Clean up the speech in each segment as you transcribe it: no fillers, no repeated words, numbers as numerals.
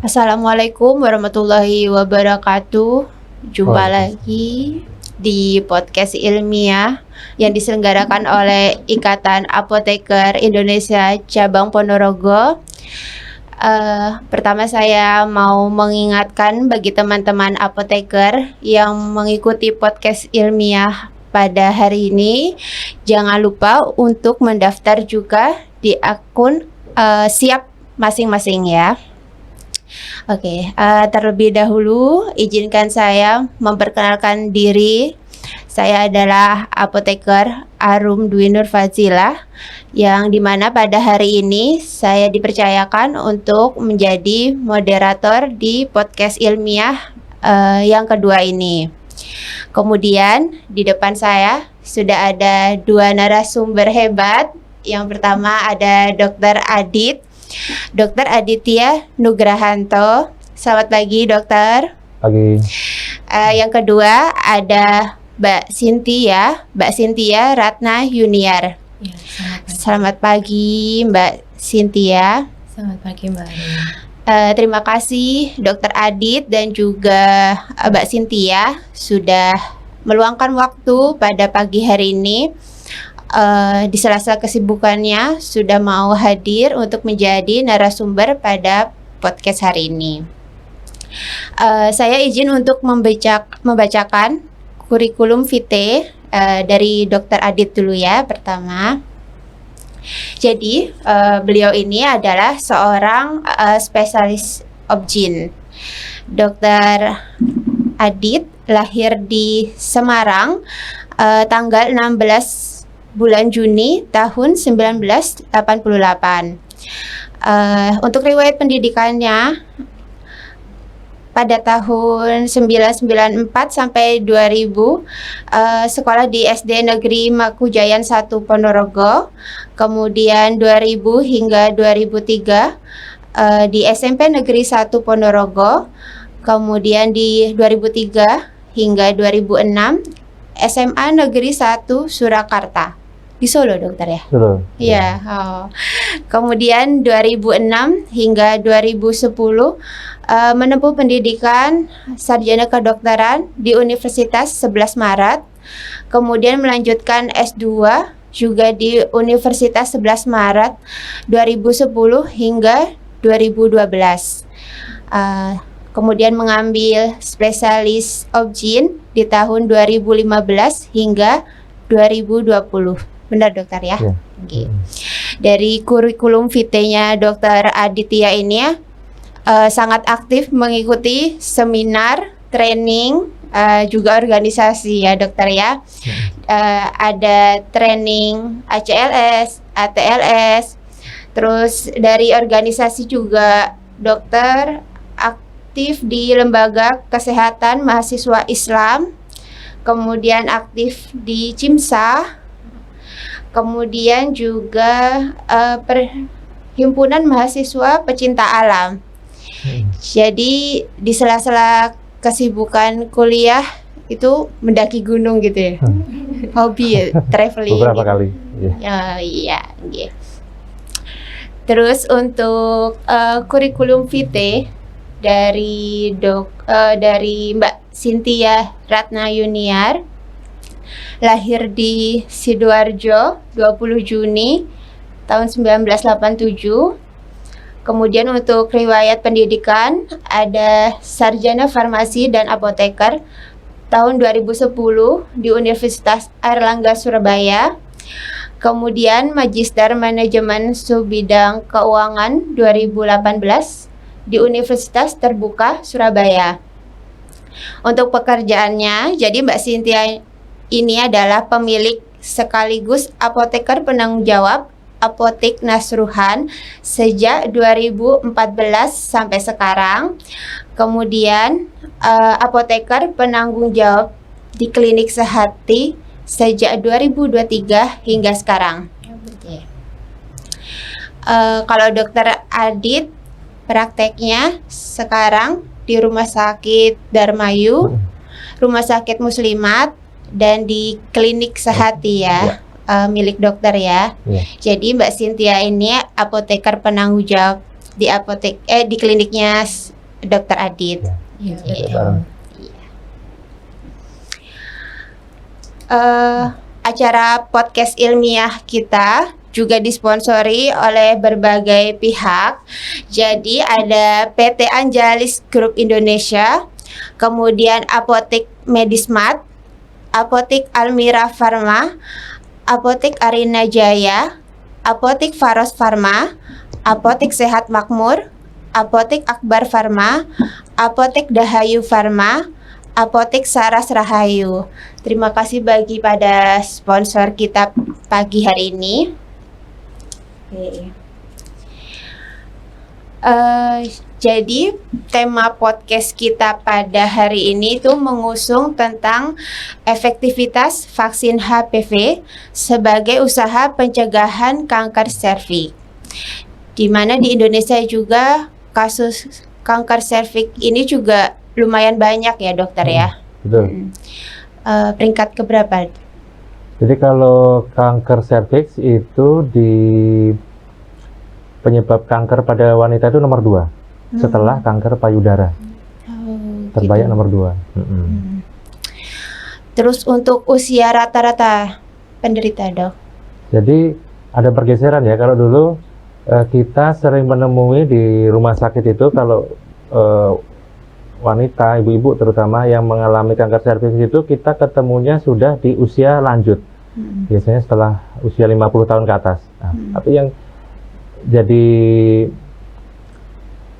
Assalamualaikum warahmatullahi wabarakatuh. Jumpa lagi di podcast ilmiah yang diselenggarakan oleh Ikatan Apoteker Indonesia Cabang Ponorogo. Pertama saya mau mengingatkan bagi teman-teman apoteker yang mengikuti podcast ilmiah pada hari ini, jangan lupa untuk mendaftar juga di akun Siap masing-masing ya. Oke, terlebih dahulu izinkan saya memperkenalkan diri. Saya adalah apoteker Arum Dwi Nur Fazilah, yang dimana pada hari ini saya dipercayakan untuk menjadi moderator di podcast ilmiah yang kedua ini. Kemudian di depan saya sudah ada dua narasumber hebat. Yang pertama ada Dr. Dr. Aditya Nugrahanto. Selamat pagi, Dokter. Pagi. Yang kedua ada Mbak Cynthia Ratna Yuniar. Ya, selamat pagi, Mbak Cynthia. Selamat pagi, Mbak Arin. Terima kasih Dr. Adit dan juga Mbak Cynthia sudah meluangkan waktu pada pagi hari ini. Di sela-sela kesibukannya sudah mau hadir untuk menjadi narasumber pada podcast hari ini. Saya izin untuk membacakan kurikulum vitae dari Dr. Adit dulu ya pertama. Jadi beliau ini adalah seorang spesialis obgyn. Dr. Adit lahir di Semarang tanggal 16 bulan Juni tahun 1988. Untuk riwayat pendidikannya pada tahun 1994 sampai 2000 sekolah di SD Negeri Makujayan 1 Ponorogo, kemudian 2000 hingga 2003 di SMP Negeri 1 Ponorogo, kemudian di 2003 hingga 2006 SMA Negeri 1 Surakarta. Di Solo, Dokter ya? Solo. Iya. Kemudian 2006 hingga 2010 menempuh pendidikan sarjana kedokteran di Universitas 11 Maret. Kemudian melanjutkan S2 juga di Universitas 11 Maret 2010 hingga 2012. Kemudian mengambil spesialis obgyn di tahun 2015 hingga 2020. Benar, Dokter ya? Ya. Okay. Dari kurikulum vitae-nya Dr. Aditya ini sangat aktif mengikuti seminar, training, juga organisasi ya, Dokter ya. Ada training ACLS, ATLS, terus dari organisasi juga Dokter aktif di Lembaga Kesehatan Mahasiswa Islam, kemudian aktif di CIMSA, kemudian juga Perhimpunan Mahasiswa Pecinta Alam. Jadi di sela-sela kesibukan kuliah itu mendaki gunung gitu ya. Hobi ya, traveling. Beberapa gitu. kali. Iya. Terus untuk kurikulum vitae dari Mbak Cynthia Ratna Yuniar, lahir di Sidoarjo 20 Juni tahun 1987. Kemudian untuk riwayat pendidikan ada sarjana farmasi dan apoteker tahun 2010 di Universitas Airlangga Surabaya. Kemudian magister manajemen subbidang keuangan 2018 di Universitas Terbuka Surabaya. Untuk pekerjaannya, jadi Mbak Cynthia ini adalah pemilik sekaligus apoteker penanggung jawab Apotek Nasruhan sejak 2014 sampai sekarang. Kemudian apoteker penanggung jawab di Klinik Sehati sejak 2023 hingga sekarang. Kalau Dokter Adit prakteknya sekarang di Rumah Sakit Darmayu, Rumah Sakit Muslimat, dan di Klinik Sehati ya, milik dokter ya. Jadi Mbak Cynthia ini apoteker penanggung jawab di kliniknya Dr. Adit. Ya, Iya. bareng. Acara podcast ilmiah kita juga disponsori oleh berbagai pihak. Jadi ada PT Anjalis Group Indonesia, kemudian Apotek Medismart, Apotek Almira Pharma, Apotek Arina Jaya, Apotek Faros Pharma, Apotek Sehat Makmur, Apotek Akbar Pharma, Apotek Dahayu Pharma, Apotek Saras Rahayu. Terima kasih bagi pada sponsor kita pagi hari ini. Oke. Jadi tema podcast kita pada hari ini itu mengusung tentang efektivitas vaksin HPV sebagai usaha pencegahan kanker serviks. Di mana di Indonesia juga kasus kanker serviks ini juga lumayan banyak ya dokter ya. Betul. Peringkat keberapa? Jadi kalau kanker serviks itu di penyebab kanker pada wanita itu nomor 2 setelah kanker payudara. Terbanyak Gitu. nomor 2. Terus untuk usia rata-rata penderita dok? Jadi ada pergeseran ya. Kalau dulu kita sering menemui di rumah sakit itu kalau wanita, ibu-ibu terutama yang mengalami kanker serviks itu kita ketemunya sudah di usia lanjut. Biasanya setelah usia 50 tahun ke atas. Nah, tapi yang jadi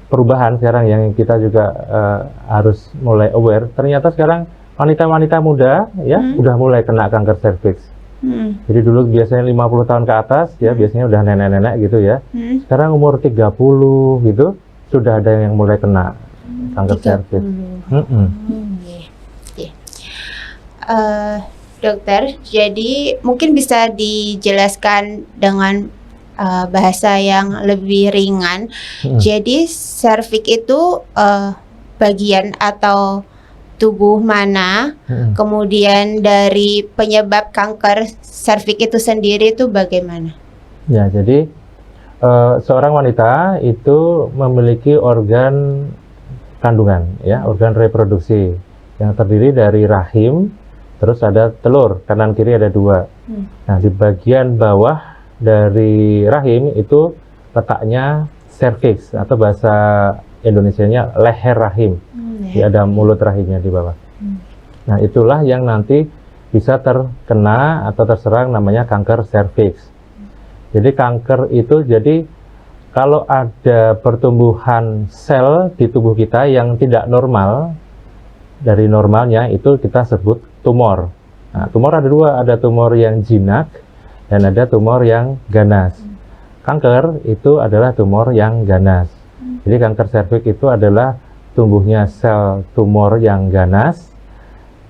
perubahan sekarang yang kita juga harus mulai aware, ternyata sekarang wanita-wanita muda ya udah mulai kena kanker serviks. Jadi dulu biasanya 50 tahun ke atas ya, biasanya udah nenek-nenek gitu ya. Sekarang umur 30 gitu sudah ada yang mulai kena kanker serviks. Dokter, jadi mungkin bisa dijelaskan dengan bahasa yang lebih ringan. Jadi serviks itu bagian atau tubuh mana, kemudian dari penyebab kanker serviks itu sendiri itu bagaimana? Ya, jadi seorang wanita itu memiliki organ kandungan, ya, organ reproduksi yang terdiri dari rahim, terus ada telur, kanan kiri ada 2. Nah, di bagian bawah dari rahim itu letaknya serviks atau bahasa Indonesianya leher rahim. Jadi ada mulut rahimnya di bawah. Nah, itulah yang nanti bisa terkena atau terserang namanya kanker serviks. Jadi kanker itu jadi kalau ada pertumbuhan sel di tubuh kita yang tidak normal, dari normalnya itu kita sebut tumor. Nah, tumor ada 2, ada tumor yang jinak dan ada tumor yang ganas. Kanker itu adalah tumor yang ganas. Jadi kanker serviks itu adalah tumbuhnya sel tumor yang ganas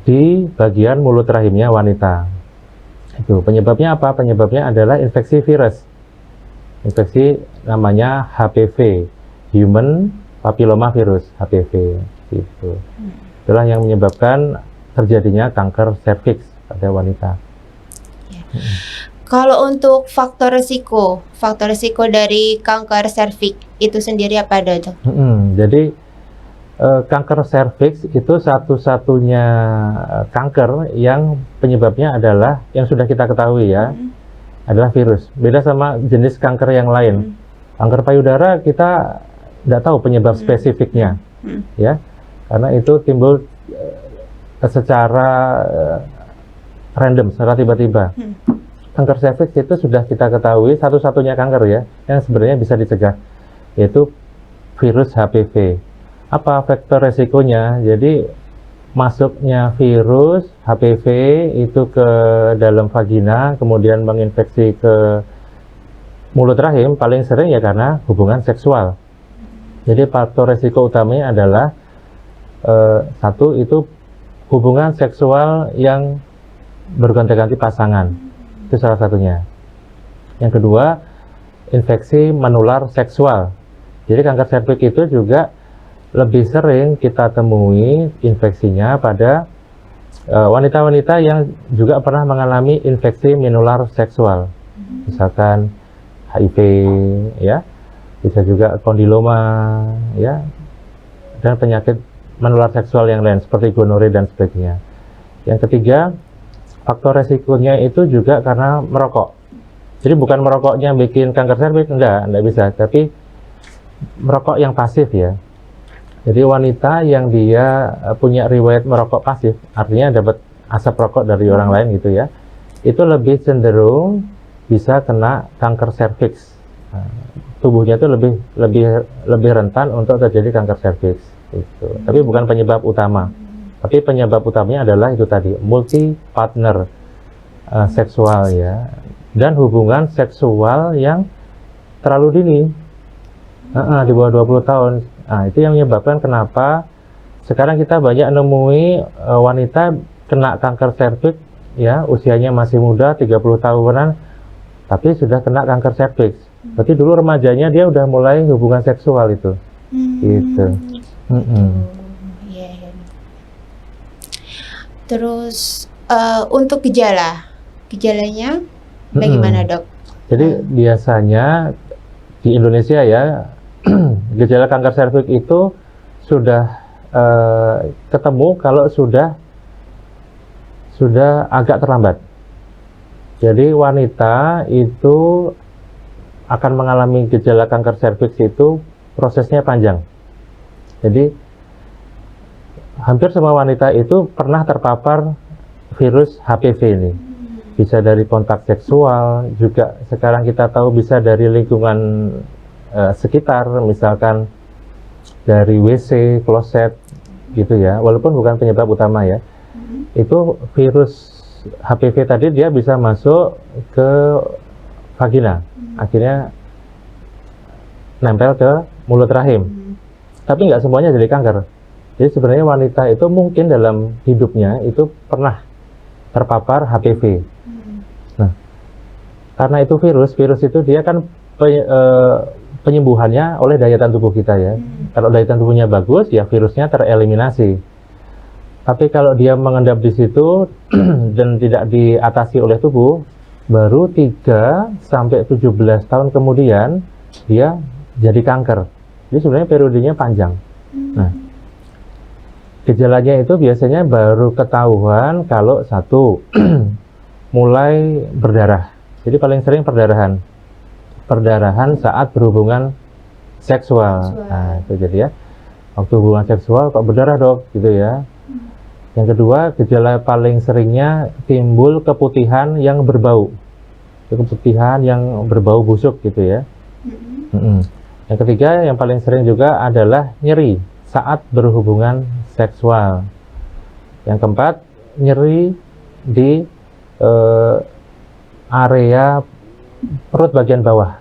di bagian mulut rahimnya wanita. Itu penyebabnya apa? Penyebabnya adalah infeksi virus. Infeksi namanya HPV, Human Papilloma Virus, HPV. Gitu. Itulah yang menyebabkan terjadinya kanker serviks pada wanita. Kalau untuk faktor risiko dari kanker serviks itu sendiri apa dok? Jadi kanker serviks itu satu-satunya kanker yang penyebabnya adalah yang sudah kita ketahui ya, adalah virus. Beda sama jenis kanker yang lain. Kanker payudara kita tidak tahu penyebab spesifiknya, ya, karena itu timbul secara random, secara tiba-tiba. Kanker serviks itu sudah kita ketahui satu-satunya kanker ya, yang sebenarnya bisa dicegah, yaitu virus HPV. Apa faktor resikonya? Jadi masuknya virus HPV itu ke dalam vagina, kemudian menginfeksi ke mulut rahim, paling sering ya karena hubungan seksual. Jadi faktor resiko utamanya adalah satu itu hubungan seksual yang bergonta-ganti pasangan, itu salah satunya. Yang kedua, infeksi menular seksual. Jadi kanker serviks itu juga lebih sering kita temui infeksinya pada wanita-wanita yang juga pernah mengalami infeksi menular seksual, misalkan HIV, ya, bisa juga kondiloma, ya, dan penyakit menular seksual yang lain seperti gonore dan sebagainya. Yang ketiga, faktor resikonya itu juga karena merokok. Jadi bukan merokoknya bikin kanker serviks, enggak bisa, tapi merokok yang pasif ya. Jadi wanita yang dia punya riwayat merokok pasif, artinya dapat asap rokok dari orang lain gitu ya, itu lebih cenderung bisa kena kanker serviks. Tubuhnya itu lebih rentan untuk terjadi kanker serviks. Gitu. Tapi bukan penyebab utama. Tapi penyebab utamanya adalah itu tadi, multi partner seksual ya, dan hubungan seksual yang terlalu dini, di bawah 20 tahun. Nah, itu yang menyebabkan kenapa sekarang kita banyak nemui wanita kena kanker serviks ya, usianya masih muda, 30 tahunan, tapi sudah kena kanker serviks. Berarti dulu remajanya dia udah mulai hubungan seksual itu. Gitu. Iya, iya. Terus untuk gejalanya bagaimana dok? Jadi biasanya di Indonesia ya, gejala kanker serviks itu sudah ketemu kalau sudah agak terlambat. Jadi wanita itu akan mengalami gejala kanker serviks itu prosesnya panjang. Jadi hampir semua wanita itu pernah terpapar virus HPV ini. Bisa dari kontak seksual, juga sekarang kita tahu bisa dari lingkungan sekitar, misalkan dari WC, kloset gitu ya, walaupun bukan penyebab utama ya. Itu virus HPV tadi dia bisa masuk ke vagina, akhirnya nempel ke mulut rahim. Tapi nggak semuanya jadi kanker. Jadi sebenarnya wanita itu mungkin dalam hidupnya itu pernah terpapar HPV. Nah, karena itu virus itu dia kan penyembuhannya oleh daya tahan tubuh kita ya. Kalau daya tahan tubuhnya bagus, ya virusnya tereliminasi. Tapi kalau dia mengendap di situ dan tidak diatasi oleh tubuh, baru 3 sampai 17 tahun kemudian dia jadi kanker. Jadi sebenarnya periodenya panjang. Nah, gejalanya itu biasanya baru ketahuan kalau satu mulai berdarah. Jadi paling sering perdarahan saat berhubungan seksual. Nah, itu jadi ya, waktu hubungan seksual kok berdarah dok, gitu ya. Yang kedua, gejala paling seringnya timbul keputihan yang berbau, keputihan yang berbau busuk gitu ya. Yang ketiga, yang paling sering juga adalah nyeri saat berhubungan seksual. Yang keempat, nyeri di area perut bagian bawah,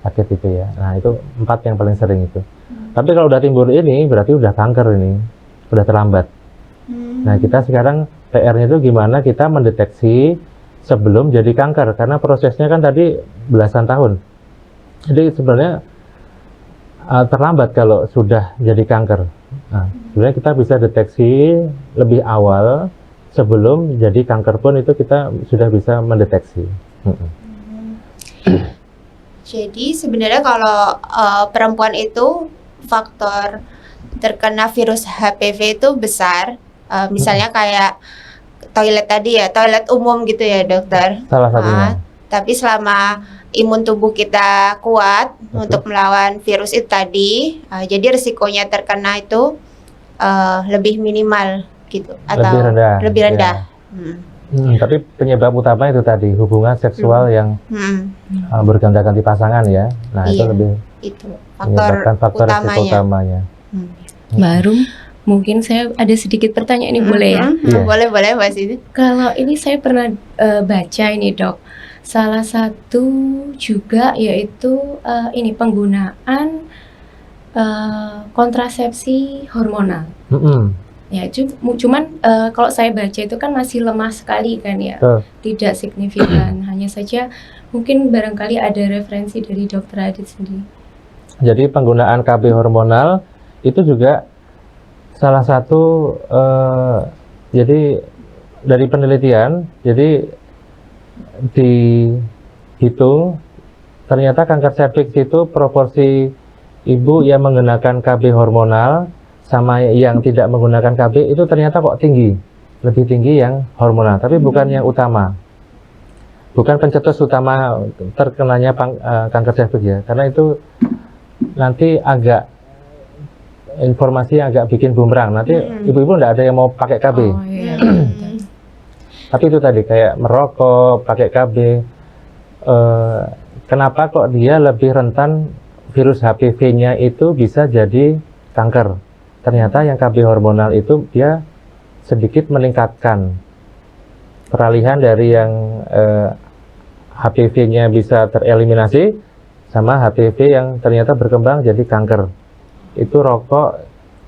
sakit itu ya. Nah, itu 4 yang paling sering itu. Tapi kalau udah timbul ini, berarti udah kanker ini, udah terlambat. Nah, kita sekarang PR-nya itu gimana kita mendeteksi sebelum jadi kanker, karena prosesnya kan tadi belasan tahun. Jadi sebenarnya terlambat kalau sudah jadi kanker. Nah, sebenarnya kita bisa deteksi lebih awal, sebelum jadi kanker pun itu kita sudah bisa mendeteksi. Jadi sebenarnya kalau perempuan itu faktor terkena virus HPV itu besar. Misalnya kayak toilet tadi ya, toilet umum gitu ya dokter. Salah satunya. Tapi selama imun tubuh kita kuat untuk melawan virus itu tadi, jadi risikonya terkena itu lebih minimal gitu, atau lebih rendah. Tapi penyebab utama itu tadi hubungan seksual yang berganti-ganti pasangan ya. Nah, itu lebih menyebabkan faktor risiko utamanya. Mbak Arum, mungkin saya ada sedikit pertanyaan ini, boleh ya? Boleh Mbak Siti. Kalau ini saya pernah baca ini dok, salah satu juga yaitu ini penggunaan kontrasepsi hormonal. Ya, cuman kalau saya baca itu kan masih lemah sekali kan ya, tidak signifikan. Hanya saja mungkin barangkali ada referensi dari Dr. Adit sendiri. Jadi penggunaan KB hormonal itu juga salah satu, jadi dari penelitian, jadi dihitung ternyata kanker serviks itu proporsi ibu yang menggunakan KB hormonal sama yang tidak menggunakan KB itu ternyata kok tinggi, lebih tinggi yang hormonal, tapi bukan yang utama, bukan pencetus utama terkenanya kanker serviks ya, karena itu nanti agak informasi agak bikin bumerang, nanti ibu-ibu nggak ada yang mau pakai KB. Oh, iya. Tapi itu tadi kayak merokok, pakai KB, kenapa kok dia lebih rentan virus HPV-nya itu bisa jadi kanker? Ternyata yang KB hormonal itu dia sedikit meningkatkan peralihan dari yang HPV-nya bisa tereliminasi sama HPV yang ternyata berkembang jadi kanker. Itu rokok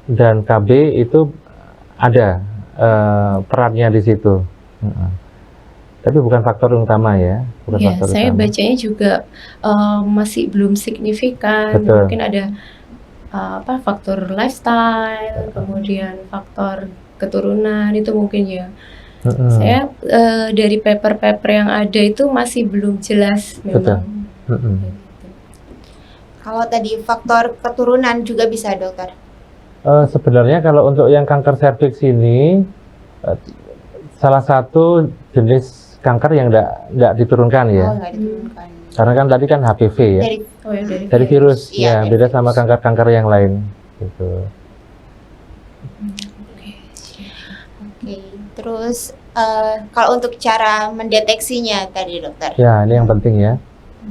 dan KB itu ada perannya di situ. Tapi bukan faktor utama ya. Bukan Ya, faktor saya utama. bacanya juga masih belum signifikan. Betul. Mungkin ada faktor lifestyle, kemudian faktor keturunan itu mungkin ya. Saya dari paper-paper yang ada itu masih belum jelas Betul. memang. Kalau tadi faktor keturunan juga bisa, dokter? Sebenarnya kalau untuk yang kanker serviks ini salah satu jenis kanker yang nggak diturunkan ya. Oh, nggak diturunkan. Karena kan tadi kan HPV ya. Dari virus Iya, ya, beda sama kanker-kanker yang lain gitu. Oke. Terus kalau untuk cara mendeteksinya tadi, dokter? Ya, ini yang penting ya.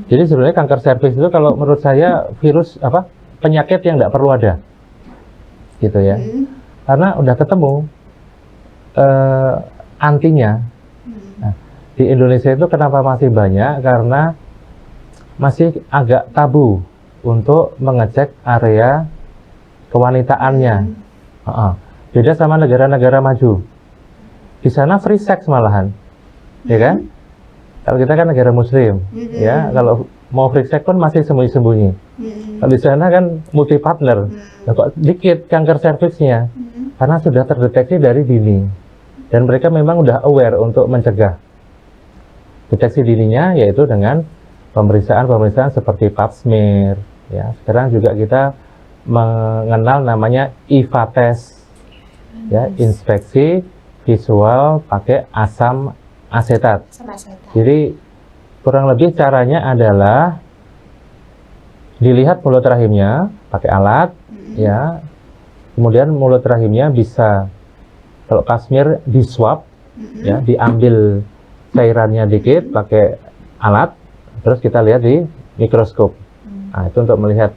Jadi sebenarnya kanker serviks itu kalau menurut saya virus penyakit yang nggak perlu ada, gitu ya. Karena udah ketemu antinya. Nah, di Indonesia itu kenapa masih banyak? Karena masih agak tabu untuk mengecek area kewanitaannya. Beda sama negara-negara maju. Di sana free sex malahan, ya kan? Kalau kita kan negara Muslim, ya. Kalau mau free sex pun masih sembunyi-sembunyi. Kalau di sana kan multi partner, nah, kok dikit kanker serviksnya, karena sudah terdeteksi dari dini, dan mereka memang udah aware untuk mencegah. Deteksi dininya yaitu dengan pemeriksaan seperti pap smear, ya. Sekarang juga kita mengenal namanya IVA test, ya, inspeksi visual pakai asam asetat. Jadi kurang lebih caranya adalah dilihat mulut rahimnya pakai alat, ya. Kemudian mulut rahimnya bisa, kalau pap smear di swab, ya, diambil cairannya dikit pakai alat, terus kita lihat di mikroskop. Nah, itu untuk melihat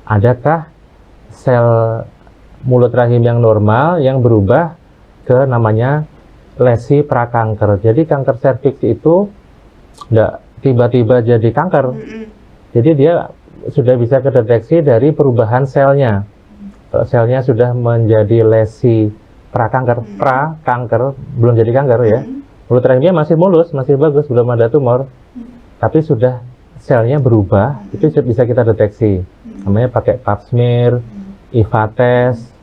adakah sel mulut rahim yang normal yang berubah ke namanya lesi prakanker. Jadi kanker serviks itu tidak tiba-tiba jadi kanker. Jadi dia sudah bisa kedeteksi dari perubahan selnya. Kalau selnya sudah menjadi lesi prakanker, prakanker, belum jadi kanker ya. Mulut rahimnya masih mulus, masih bagus, belum ada tumor. Tapi sudah selnya berubah, itu bisa kita deteksi. Namanya pakai pap smear, IVA test.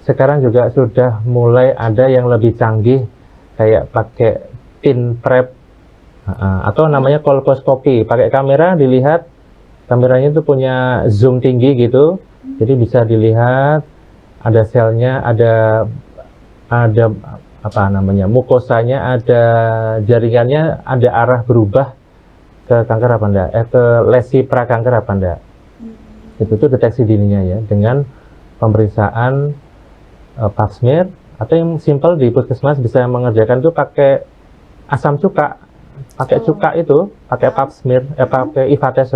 Sekarang juga sudah mulai ada yang lebih canggih, kayak pakai pin prep, atau namanya kolposcopy. Pakai kamera dilihat, kameranya itu punya zoom tinggi gitu, jadi bisa dilihat ada selnya, ada apa namanya, mukosanya, ada jaringannya, ada arah berubah ke kanker apa enggak, ke lesi prakanker apa enggak. Itu tuh deteksi dininya ya, dengan pemeriksaan pap smear, atau yang simpel di puskesmas bisa mengerjakan itu pakai asam cuka, pakai cuka itu, pakai pap smear, pakai IVA test,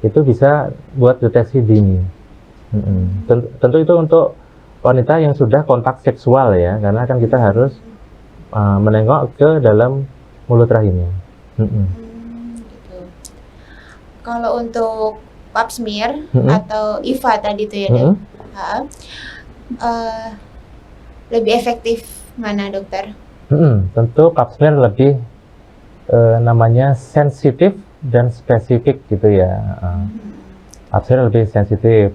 itu bisa buat deteksi dini. Tentu itu untuk wanita yang sudah kontak seksual ya, karena kan kita harus menengok ke dalam mulut rahimnya. Gitu. Kalau untuk pap smear atau IVA tadi tuh ya, Dok, lebih efektif mana, dokter? Tentu pap smear lebih namanya sensitif dan spesifik gitu ya. Pap smear lebih sensitif.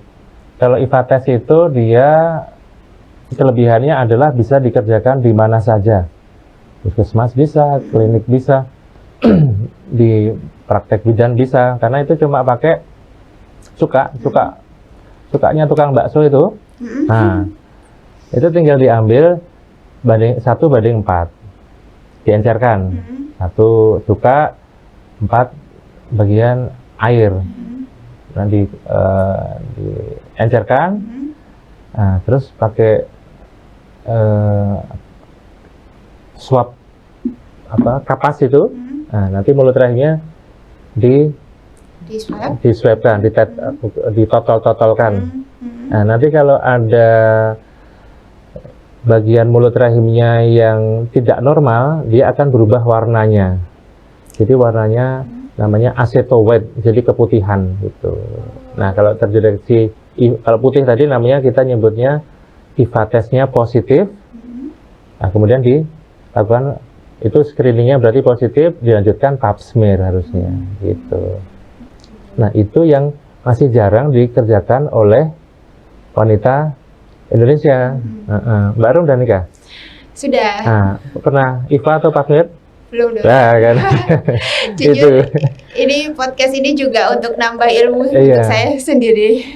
Kalau IVA test itu dia kelebihannya adalah bisa dikerjakan di mana saja. Puskesmas bisa, klinik bisa, di praktek bidan bisa, karena itu cuma pakai cukanya tukang bakso itu. Nah, Itu tinggal diambil 1:4, diencerkan. 1 cuka, 4 bagian air. Nanti diencerkan. Nah, terus pakai swab kapas itu. Nah, nanti mulut rahimnya diswabkan, ditotol-totolkan. Nah, nanti kalau ada bagian mulut rahimnya yang tidak normal, dia akan berubah warnanya. Jadi warnanya namanya aceto white, jadi keputihan gitu. Nah, kalau terdeteksi, kalau putih tadi namanya kita nyebutnya IVA testnya positif. Nah, kemudian dilakukan itu screeningnya berarti positif, dilanjutkan pap smear harusnya gitu. Nah, itu yang masih jarang dikerjakan oleh wanita Indonesia. Mbak Rum udah nikah? Sudah. Nah, pernah IVA atau pap smear? Belum dong. Nah, kan. Jujur, ini podcast ini juga untuk nambah ilmu untuk saya sendiri.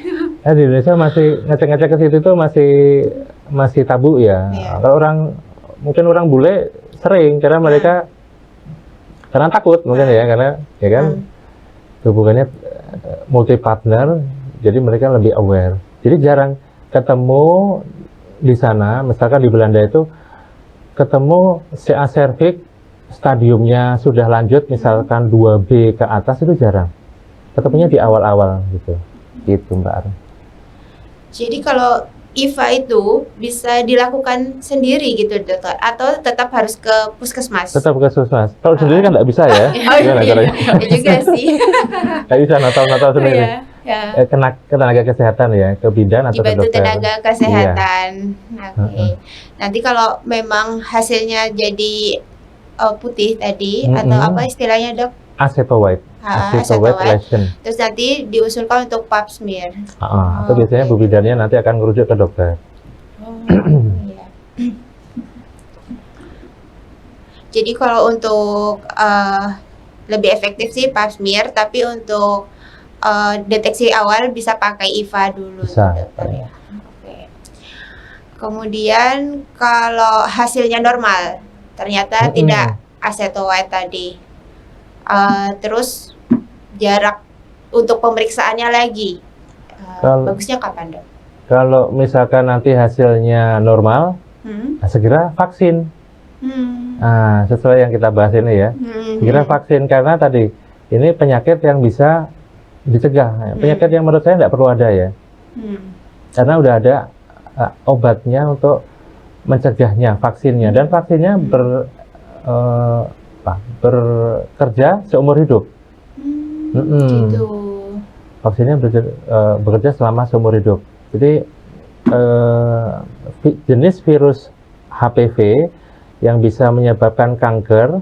Di Indonesia masih ngecek-ngecek ke situ tuh masih tabu ya. Kalau mungkin orang bule sering karena mereka karena takut mungkin ya, karena ya kan hubungannya multi partner, jadi mereka lebih aware. Jadi jarang ketemu di sana, misalkan di Belanda itu ketemu CA cervix stadiumnya sudah lanjut, misalkan 2B ke atas, itu jarang. Ketemunya di awal-awal gitu. Gitu Mbak Ar. Jadi kalau IVA itu bisa dilakukan sendiri gitu dokter, atau tetap harus ke puskesmas? Tetap ke puskesmas. Kalau sendiri kan nggak bisa ya. Gimana caranya? Ya juga sih. Nggak bisa natal sendiri. Kena tenaga kesehatan ya, ke bidan atau ke dibantu dokter. Tenaga kesehatan. Oke. Nanti kalau memang hasilnya jadi putih tadi, atau apa istilahnya dok? Aceto white. Aceto white lesion. Terus nanti diusulkan untuk pap smear. Atau biasanya bu bidannya nanti akan merujuk ke dokter. Iya. Jadi kalau untuk lebih efektif sih pap smear, tapi untuk deteksi awal bisa pakai IVA dulu. Bisa. Ya. Oke. Kemudian kalau hasilnya normal, ternyata tidak aceto white tadi. Terus jarak untuk pemeriksaannya lagi, bagusnya kapan dok? Kalau misalkan nanti hasilnya normal, segera vaksin. Sesuai yang kita bahas ini ya, segera vaksin, karena tadi ini penyakit yang bisa dicegah, penyakit yang menurut saya tidak perlu ada ya, karena udah ada obatnya untuk mencegahnya, vaksinnya, dan vaksinnya bekerja seumur hidup. Gitu. Vaksinnya bekerja selama seumur hidup. Jadi jenis virus HPV yang bisa menyebabkan kanker,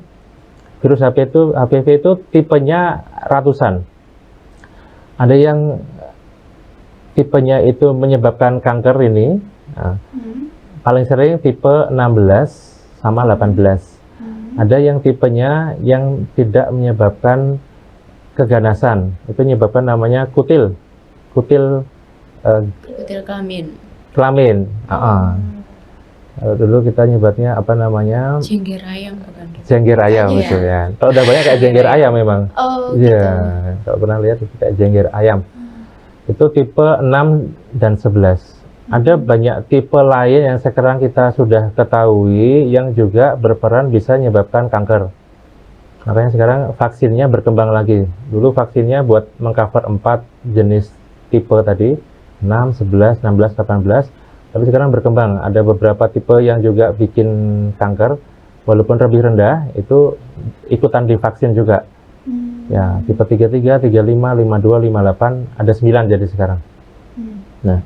virus HPV itu tipenya ratusan. Ada yang tipenya itu menyebabkan kanker ini, paling sering tipe 16 sama 18. Ada yang tipenya yang tidak menyebabkan keganasan, itu menyebabkan namanya kutil kelamin. Dulu kita nyebutnya apa namanya? Jengger ayam bukan? Jengger ayam itu ya. Kalau udah banyak kayak jengger ayam memang. Iya, kalau pernah lihat itu kayak jengger ayam. Itu tipe 6 dan 11. Ada banyak tipe lain yang sekarang kita sudah ketahui yang juga berperan bisa menyebabkan kanker. Makanya sekarang vaksinnya berkembang lagi. Dulu vaksinnya buat mengcover 4 jenis tipe tadi, 6, 11, 16, 18. Tapi sekarang berkembang, ada beberapa tipe yang juga bikin kanker, walaupun lebih rendah, itu ikutan divaksin juga. Ya, tipe 33, 35, 52, 58, ada 9 jadi sekarang. Nah,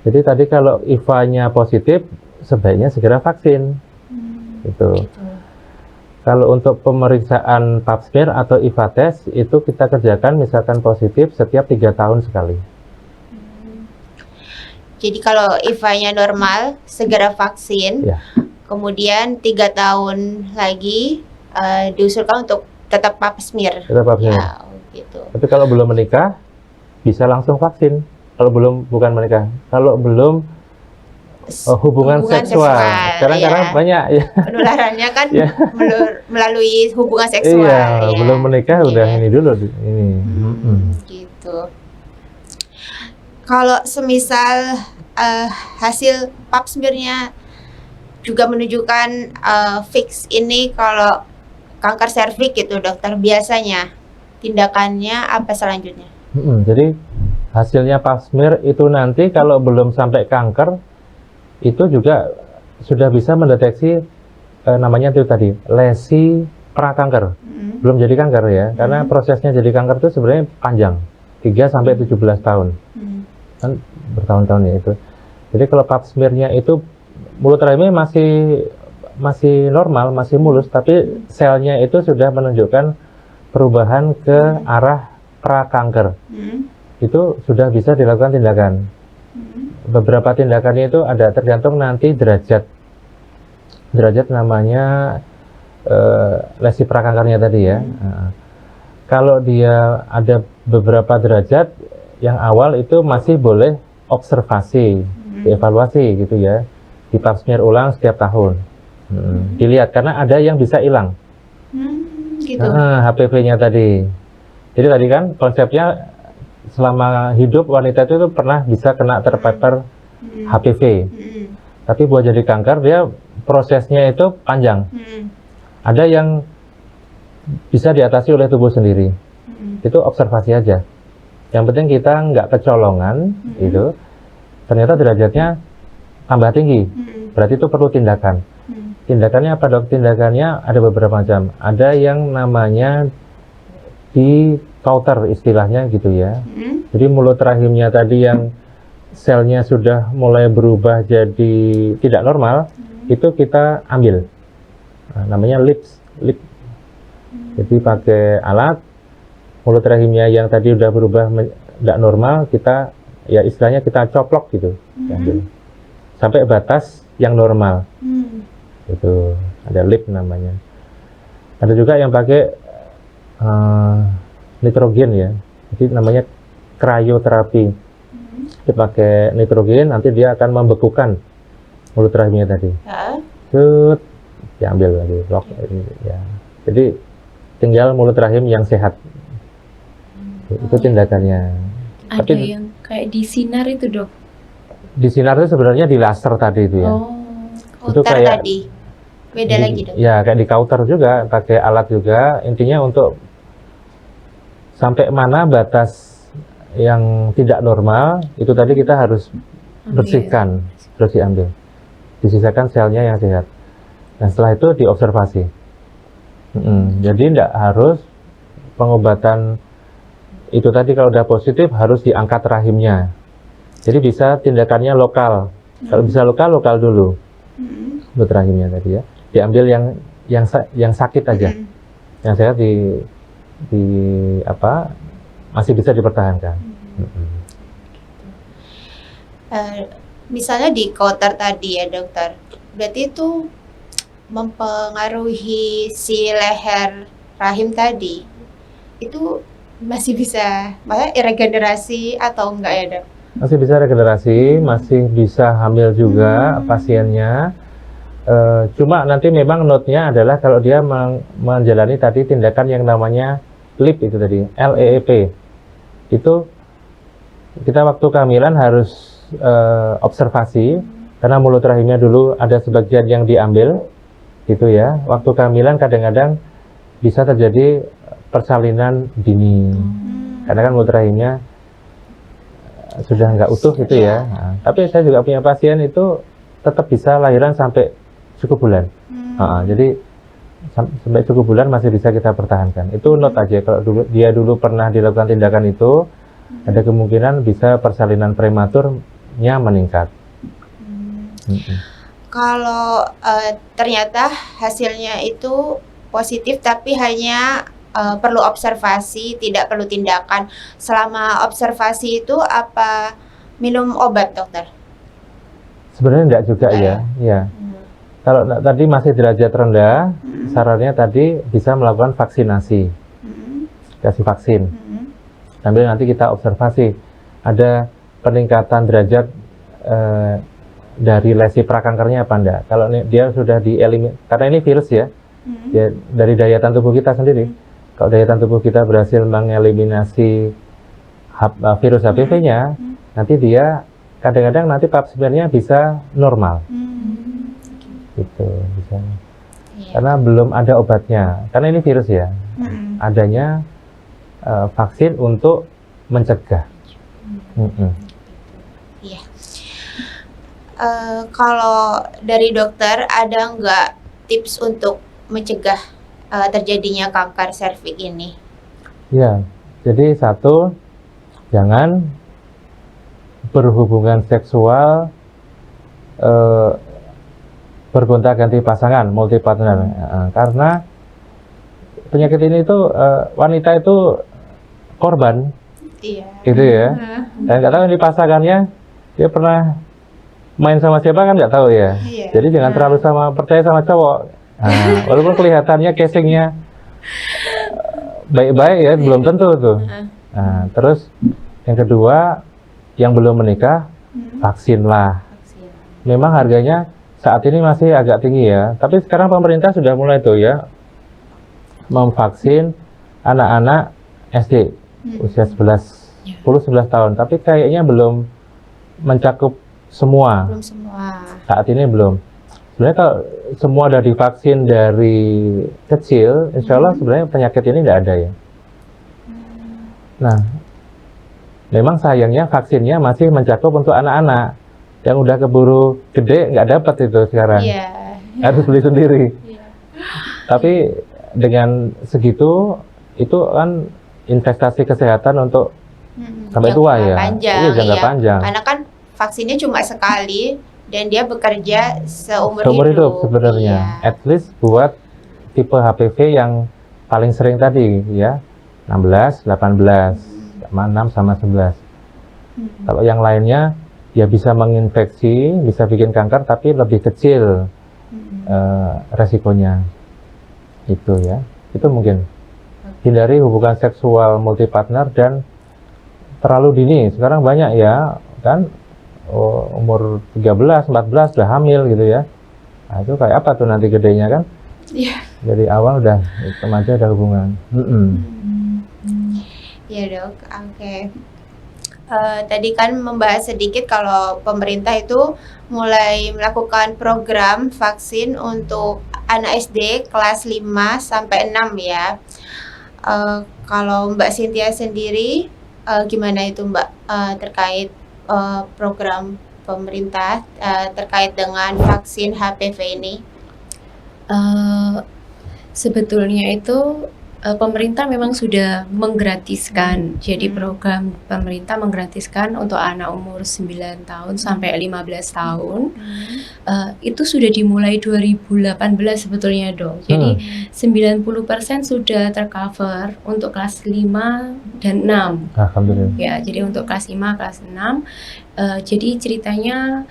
jadi tadi kalau IVA-nya positif, sebaiknya segera vaksin. Gitu. Kalau untuk pemeriksaan pap smear atau IVA test, itu kita kerjakan misalkan positif setiap 3 tahun sekali. Jadi kalau IVA-nya normal, segera vaksin. Ya. Kemudian 3 tahun lagi diusulkan untuk tetap pap smear. Tetap pap smear. Ya, gitu. Tapi kalau belum menikah, bisa langsung vaksin. Kalau bukan menikah. Kalau belum hubungan seksual. Sekarang ya. banyak ya. Penularannya kan Ya. melalui hubungan seksual. Iya, ya. belum menikah udah Iya. ini dulu ini. Gitu. Kalau semisal hasil pap smear-nya juga menunjukkan fix ini kalau kanker serviks gitu dokter, biasanya tindakannya apa selanjutnya? Jadi hasilnya pap smear itu nanti kalau belum sampai kanker itu juga sudah bisa mendeteksi namanya itu tadi lesi prakanker. Belum jadi kanker ya, karena prosesnya jadi kanker itu sebenarnya panjang, 3 sampai 17 tahun. Kan bertahun-tahun ya itu. Jadi kalau pap smear-nya itu mulut rahimnya masih normal, masih mulus, tapi selnya itu sudah menunjukkan perubahan ke arah prakanker. Itu sudah bisa dilakukan tindakan. Beberapa tindakannya itu ada tergantung nanti derajat namanya lesi prakankernya tadi ya. Kalau dia ada beberapa derajat, yang awal itu masih boleh observasi, dievaluasi gitu ya, di pap smear ulang setiap tahun, dilihat karena ada yang bisa hilang, Gitu. HPV-nya tadi. Jadi tadi kan konsepnya selama hidup wanita itu pernah bisa kena terpapar HPV, tapi buat jadi kanker dia prosesnya itu panjang. Ada yang bisa diatasi oleh tubuh sendiri, itu observasi aja. Yang penting kita nggak kecolongan, itu ternyata derajatnya tambah tinggi, berarti itu perlu tindakan. Tindakannya apa dok? Tindakannya ada beberapa macam. Ada yang namanya di kauter istilahnya gitu ya. Jadi mulut rahimnya tadi yang selnya sudah mulai berubah jadi tidak normal, itu kita ambil. Namanya lip. Jadi pakai alat, mulut rahimnya yang tadi udah berubah tidak normal, kita ya istilahnya kita coplok gitu, sampai batas yang normal. Itu ada lip namanya. Ada juga yang pakai nitrogen ya, jadi namanya krioterapi. Dia pakai nitrogen, nanti dia akan membekukan mulut rahimnya tadi. Set, diambil lagi, lock ya. Jadi tinggal mulut rahim yang sehat. Itu tindakannya. Ada Tapi yang kayak di sinar itu dok? di sinar itu sebenarnya di laser tadi itu ya. Itu Kauter kayak tadi. Beda lagi dok. Ya kayak di kauter juga, pakai alat juga. Intinya untuk sampai mana batas yang tidak normal, itu tadi kita harus bersihkan, terus diambil. Disisakan selnya yang sehat. Nah setelah itu diobservasi. Jadi tidak harus pengobatan itu tadi kalau udah positif harus diangkat rahimnya. Jadi bisa tindakannya lokal. Kalau bisa lokal dulu. Mulut rahimnya tadi ya. Diambil yang sakit aja. Yang sehat di apa masih bisa dipertahankan. Misalnya di kauter tadi ya dokter, berarti itu mempengaruhi si leher rahim tadi, itu masih bisa, maksudnya regenerasi atau enggak ya dok? Masih bisa regenerasi, masih bisa hamil juga pasiennya. Cuma nanti memang note-nya adalah kalau dia menjalani tadi tindakan yang namanya LEEP itu tadi, LEEP. Itu kita waktu kehamilan harus observasi, karena mulut rahimnya dulu ada sebagian yang diambil, gitu ya. Waktu kehamilan kadang-kadang bisa terjadi persalinan dini, karena kan mulut rahimnya sudah nggak utuh gitu ya. Nah, tapi saya juga punya pasien itu tetap bisa lahiran sampai cukup bulan. Jadi sampai cukup bulan masih bisa kita pertahankan. Itu note aja, kalau dia dulu pernah dilakukan tindakan itu, ada kemungkinan bisa persalinan prematurnya meningkat. Kalau ternyata hasilnya itu positif tapi hanya perlu observasi, tidak perlu tindakan. Selama observasi itu apa minum obat dokter? Sebenarnya enggak juga ya. Kalau tadi masih derajat rendah, sarannya tadi bisa melakukan vaksinasi, kasih vaksin. Sambil nanti kita observasi ada peningkatan derajat dari lesi prakankernya apa enggak. Kalau dia sudah karena ini virus ya, ya dari daya tahan tubuh kita sendiri. Kalau daya tahan tubuh kita berhasil mengeliminasi virus HPV-nya, nanti dia kadang-kadang nanti pap smear-nya bisa normal. Gitu bisa. Karena belum ada obatnya. Karena ini virus ya. Adanya vaksin untuk mencegah. Iya. Kalau dari dokter ada nggak tips untuk mencegah terjadinya kanker serviks ini? Ya, jadi satu, jangan berhubungan seksual bergonta-ganti pasangan, multi partner, karena penyakit ini tuh wanita itu korban, gitu ya. Dan nggak tahu ini pasangannya dia pernah main sama siapa kan nggak tahu ya. Jadi jangan terlalu percaya sama cowok. Walaupun kelihatannya casingnya baik-baik ya, belum tentu tuh. Terus yang kedua, yang belum menikah, vaksin lah. Memang harganya saat ini masih agak tinggi ya, tapi sekarang pemerintah sudah mulai tuh ya memvaksin anak-anak SD usia 10-11 tahun, tapi kayaknya belum mencakup semua. Belum semua. Saat ini belum. Sebenarnya kalau semua udah divaksin dari kecil, insya Allah sebenarnya penyakit ini tidak ada ya. Nah, memang sayangnya vaksinnya masih mencakup untuk anak-anak. Yang udah keburu gede nggak dapat itu sekarang. Harus beli sendiri. Tapi dengan segitu, itu kan investasi kesehatan untuk sampai tua ya. Iya, jangka panjang. Karena kan vaksinnya cuma sekali dan dia bekerja seumur hidup sebenarnya. At least buat tipe HPV yang paling sering tadi ya, 16, 18, sama 6 sama 11. Kalau yang lainnya ya bisa menginfeksi, bisa bikin kanker, tapi lebih kecil resikonya. Itu ya, itu mungkin. Hindari hubungan seksual multi partner dan terlalu dini. Sekarang banyak ya, kan umur 13, 14 udah hamil gitu ya. Nah, itu kayak apa tuh nanti gedenya kan? Dari awal udah remaja ada hubungan. Iya dok, oke. Tadi kan membahas sedikit kalau pemerintah itu mulai melakukan program vaksin untuk anak SD kelas 5 sampai 6 ya. Kalau Mbak Cynthia sendiri gimana itu Mbak terkait program pemerintah terkait dengan vaksin HPV ini? Sebetulnya itu pemerintah memang sudah menggratiskan. Jadi program pemerintah menggratiskan untuk anak umur 9 tahun sampai 15 tahun. Itu sudah dimulai 2018 sebetulnya dong. Jadi 90% sudah tercover untuk kelas 5 dan 6. Alhamdulillah. Ya, jadi untuk kelas 5, kelas 6. Jadi ceritanya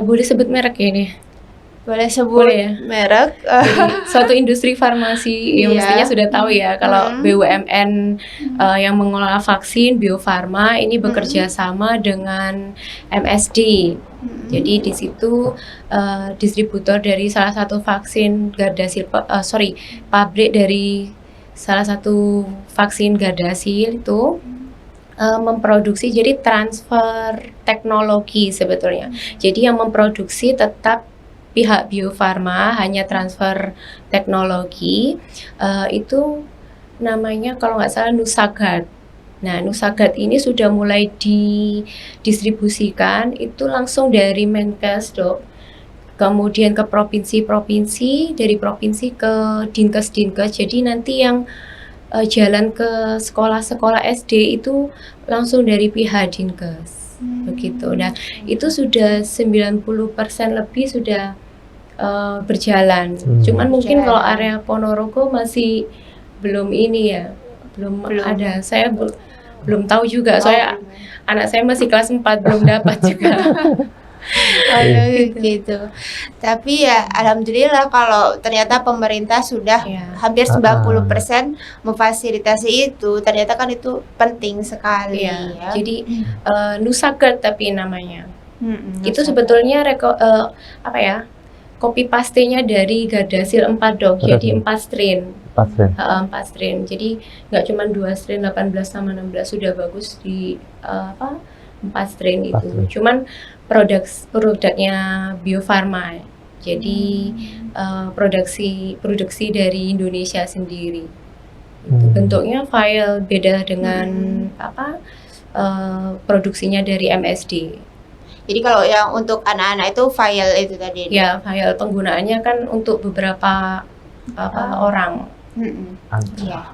boleh sebut merek ya ini? Boleh sebut ya? Merek. Jadi, suatu industri farmasi yang mestinya sudah tahu ya kalau BUMN yang mengelola vaksin Bio Farma ini bekerja sama dengan MSD. Jadi di situ distributor dari salah satu vaksin pabrik dari salah satu vaksin Gardasil itu memproduksi, jadi transfer teknologi sebetulnya. Jadi yang memproduksi tetap pihak Bio Farma, hanya transfer teknologi. Itu namanya kalau nggak salah Nusagat. Nah, Nusagat ini sudah mulai didistribusikan itu langsung dari Menkes dok, kemudian ke provinsi-provinsi, dari provinsi ke dinkes-dinkes. Jadi nanti yang jalan ke sekolah-sekolah SD itu langsung dari pihak dinkes. Begitu. Nah, itu sudah 90% lebih sudah berjalan. Cuman mungkin kalau area Ponorogo masih belum ini ya, belum ada. Saya belum tahu juga. Soalnya anak saya masih kelas 4 belum dapat juga. Gitu. Tapi ya alhamdulillah kalau ternyata pemerintah sudah hampir 90% memfasilitasi itu, ternyata kan itu penting sekali ya. Jadi Nusagat tapi namanya. Itu sebetulnya copy paste-nya dari Gardasil 4 dok. Jadi 4 strain. 4 strain. Jadi nggak cuma 2 strain 18 sama 16 sudah bagus di 4 strain itu. Cuman produknya Bio Farma. Jadi produksi dari Indonesia sendiri. Itu bentuknya vial, beda dengan produksinya dari MSD. Jadi kalau yang untuk anak-anak itu vial itu tadi. Ya, vial penggunaannya kan untuk beberapa orang. Iya.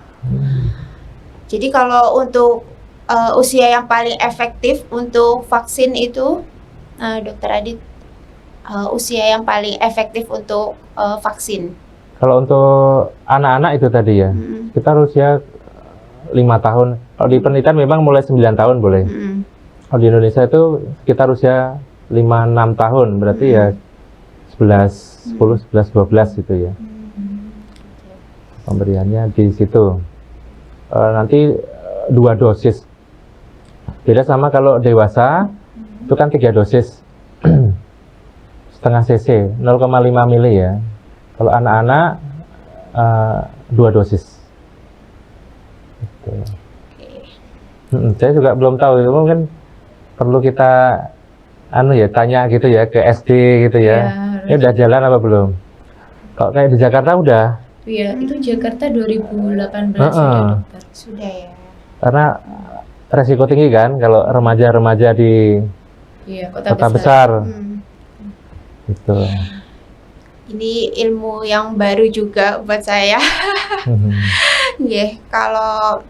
Jadi kalau untuk usia yang paling efektif untuk vaksin itu, Dokter Adit, usia yang paling efektif untuk vaksin. Kalau untuk anak-anak itu tadi ya, kita usia 5 tahun. Kalau di penelitian memang mulai 9 tahun boleh. Kalau di Indonesia itu sekitar usia 5-6 tahun, berarti ya 11, 10, 11, 12 gitu ya. Pemberiannya di situ. Nanti 2 dosis. Beda sama kalau dewasa, itu kan 3 dosis. Setengah cc, 0,5 mili ya. Kalau anak-anak 2 dosis. Gitu. Saya juga belum tahu, itu mungkin perlu kita tanya gitu ya ke SD gitu ya. Ini udah jalan apa belum? Kalau kayak di Jakarta udah. Iya, itu Jakarta 2018 sudah dokter. Sudah ya. Karena resiko tinggi kan kalau remaja-remaja di kota besar. Gitu. Ini ilmu yang baru juga buat saya. Kalau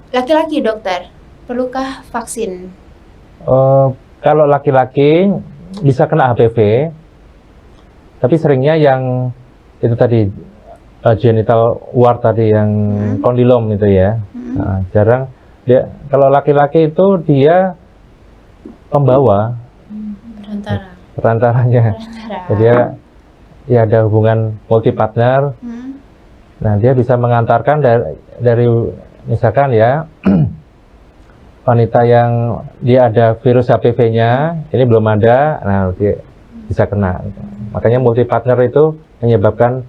laki-laki dokter, perlukah vaksin? Kalau laki-laki bisa kena HPV, tapi seringnya yang itu tadi genital wart tadi yang kondilom itu ya. Nah, jarang dia. Kalau laki-laki itu dia pembawa, perantaranya. Jadi ya ada hubungan multi partner. Nah, dia bisa mengantarkan dari misalkan ya wanita yang dia ada virus HPV-nya, ini belum ada, nah dia bisa kena. Makanya multi partner itu menyebabkan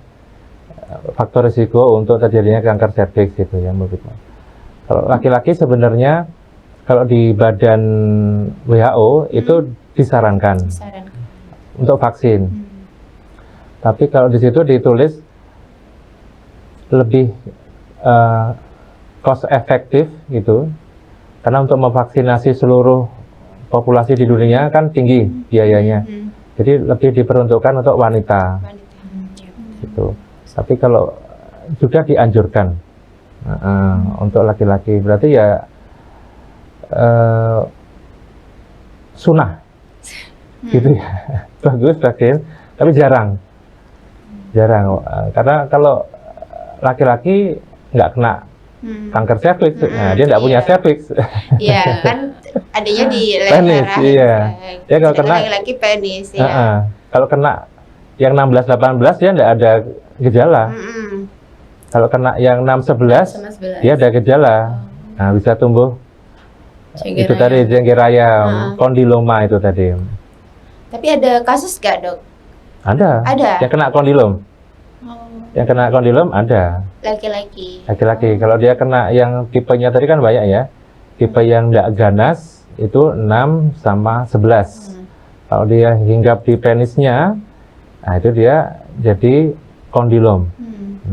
faktor risiko untuk terjadinya kanker serviks itu ya, multi partner. Kalau laki-laki sebenarnya kalau di badan WHO itu disarankan untuk vaksin. Tapi kalau di situ ditulis lebih cost efektif gitu, karena untuk memvaksinasi seluruh populasi di dunia kan tinggi biayanya. Jadi lebih diperuntukkan untuk wanita. Gitu. Tapi kalau sudah dianjurkan untuk laki-laki, berarti ya sunnah gitu ya. Bagus vaksin, tapi jarang karena kalau laki-laki nggak kena kanker serviks, nah dia nggak punya serviks. Iya kan, adanya di penis, iya. Dia kalau kena laki-laki penis ya. Kalau kena yang 16-18 dia nggak ada gejala. Kalau kena yang 6-11 dia ada gejala. Nah, bisa tumbuh itu tadi jengger ayam, kondiloma itu tadi. Tapi ada kasus nggak dok? Ada. Yang kena kondilom. Yang kena kondilom ada. Laki-laki. Kalau dia kena yang tipenya tadi kan banyak ya. Tipe yang nggak ganas itu 6 sama 11. Kalau dia hinggap di penisnya, nah itu dia jadi kondilom.